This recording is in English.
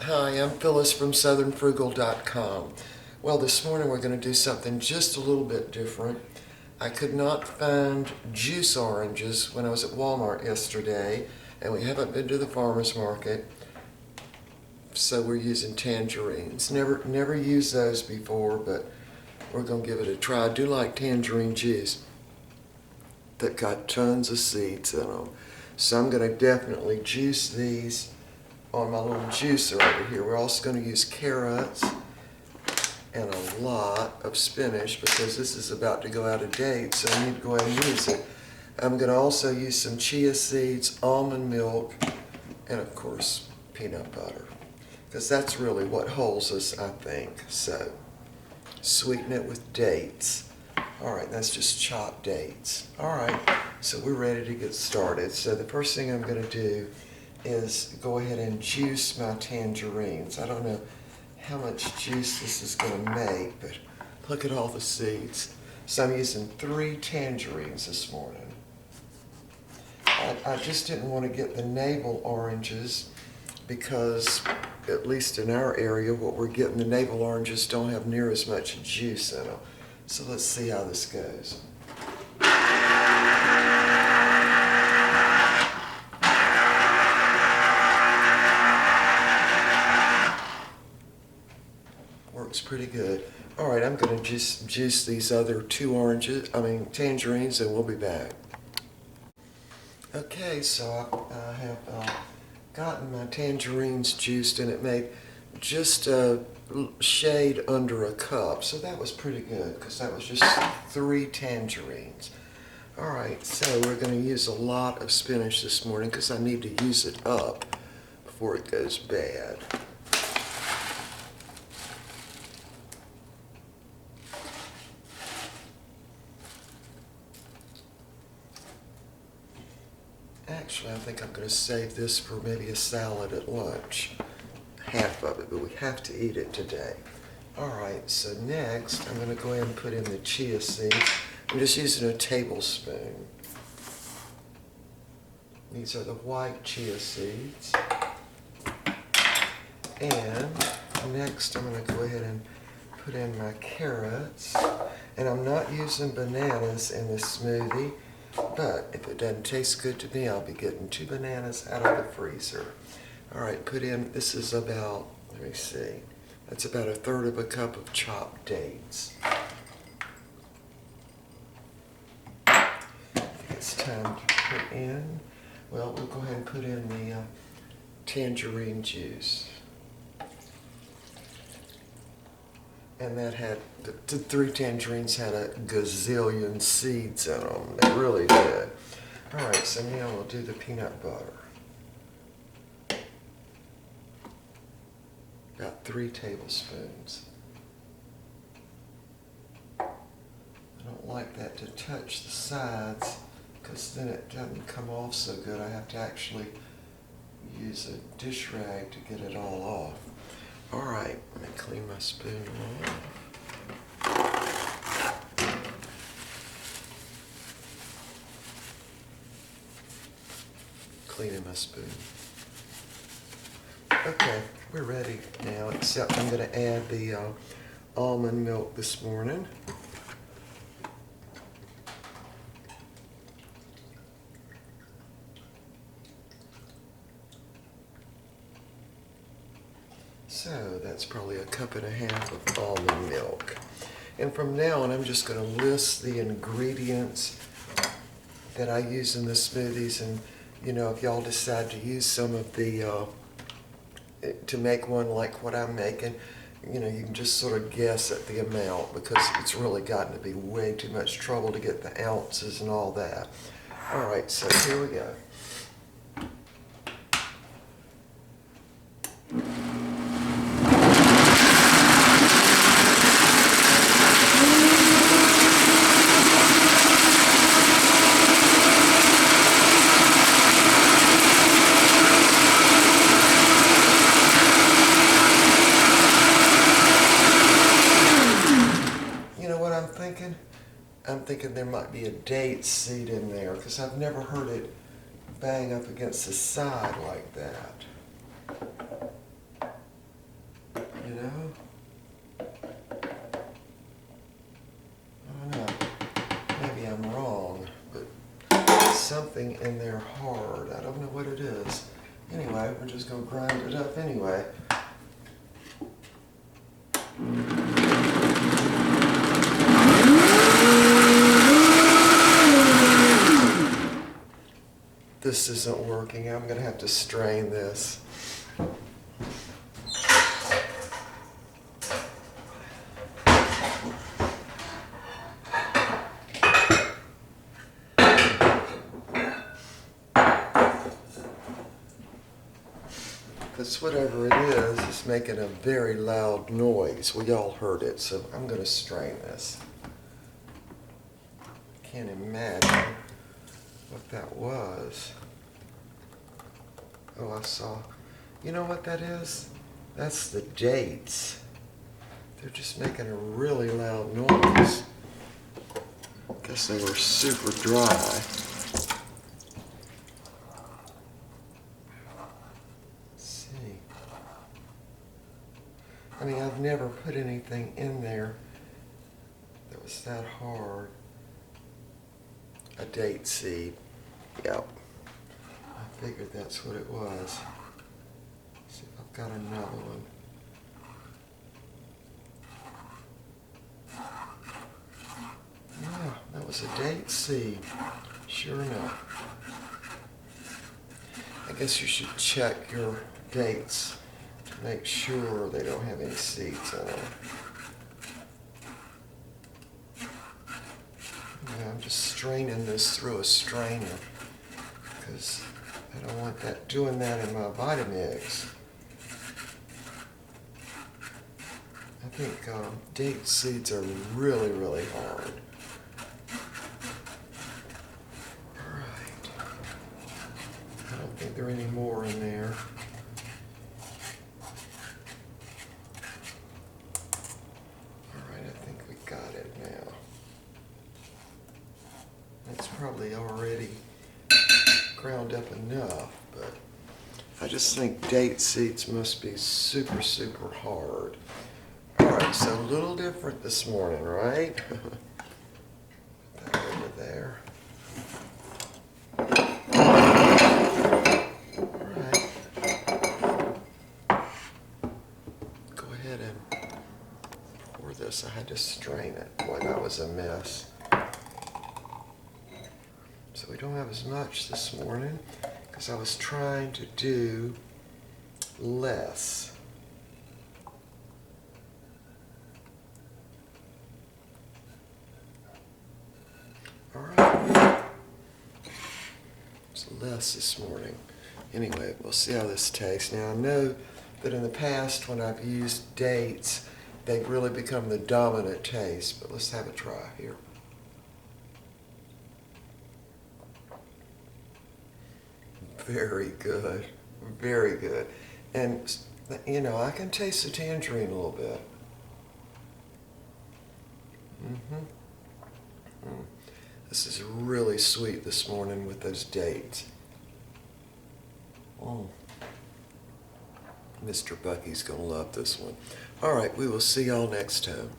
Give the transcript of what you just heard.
Hi, I'm Phyllis from southernfrugal.com. Well, this morning we're going to do something just a little bit different. I could not find juice oranges when I was at Walmart yesterday, and we haven't been to the farmer's market, so we're using tangerines. Never used those before, but we're going to give it a try. I do like tangerine juice that got tons of seeds in them, so I'm going to definitely juice these on my little juicer over here. We're also going to use carrots and a lot of spinach because this is about to go out of date, so I need to go ahead and use it. I'm going to also use some chia seeds, almond milk, and of course peanut butter, because that's really what holds us, I think. So sweeten it with dates. Alright, that's just chopped dates. Alright, so we're ready to get started. So the first thing I'm going to do is go ahead and juice my tangerines. I don't know how much juice this is going to make, but look at all the seeds. So I'm using 3 tangerines this morning. I just didn't want to get the navel oranges because, at least in our area, what we're getting, the navel oranges don't have near as much juice in them. So let's see how this goes. Works pretty good. All right, I'm going to just juice these other 2 tangerines, and we'll be back. Okay, so I have gotten my tangerines juiced, and it made just a shade under a cup. So that was pretty good because that was just 3 tangerines. All right, so we're going to use a lot of spinach this morning because I need to use it up before it goes bad. Actually, I think I'm going to save this for maybe a salad at lunch. Half of it, but we have to eat it today. Alright, so next I'm going to go ahead and put in the chia seeds. I'm just using a tablespoon. These are the white chia seeds. And next I'm going to go ahead and put in my carrots. And I'm not using bananas in this smoothie, but if it doesn't taste good to me, I'll be getting 2 bananas out of the freezer. Alright, put in, this is about, let me see, that's about 1/3 of a cup of chopped dates. I think it's time to put in, well, we'll go ahead and put in the tangerine juice. And that had, the 3 tangerines had a gazillion seeds in them. They really did. Alright, so now we'll do the peanut butter. About 3 tablespoons. I don't like that to touch the sides because then it doesn't come off so good. I have to actually use a dish rag to get it all off. Alright, let me clean my spoon off. Cleaning my spoon. Okay, we're ready now, except I'm going to add the almond milk this morning. So that's probably 1.5 cups of almond milk. And from now on, I'm just going to list the ingredients that I use in the smoothies, and you know, if y'all decide to use some of the to make one like what I'm making, you know, you can just sort of guess at the amount because it's really gotten to be way too much trouble to get the ounces and all that. All right, so here we go. I'm thinking there might be a date seed in there because I've never heard it bang up against the side like that. something in there hard. I don't know what it is. Anyway, we're just going to grind it up anyway. This isn't working. I'm going to have to strain this. Because whatever it is, it's making a very loud noise. We all heard it, so I'm going to strain this. Can't imagine what that was. Oh, I saw. You know what that is? That's the dates. They're just making a really loud noise. Guess they were super dry. I mean, I've never put anything in there that was that hard. A date seed. Yep. I figured that's what it was. Let's see if I've got another one. Yeah, that was a date seed. Sure enough. I guess you should check your dates. Make sure they don't have any seeds in them. Yeah, I'm just straining this through a strainer because I don't want that doing that in my Vitamix. I think date seeds are really, really hard. All right. I don't think there are any more in there. Got it now. It's probably already ground up enough, but I just think date seeds must be super, super hard. All right, so a little different this morning, right? Put that over there. All right. Go ahead and this. I had to strain it. Boy, that was a mess. So we don't have as much this morning because I was trying to do less. All right. It's less this morning. Anyway, we'll see how this tastes. Now, I know that in the past when I've used dates, they've really become the dominant taste, but let's have a try here. Very good, very good. And, you know, I can taste the tangerine a little bit. This is really sweet this morning with those dates. Mr. Bucky's gonna love this one. All right, we will see y'all next time.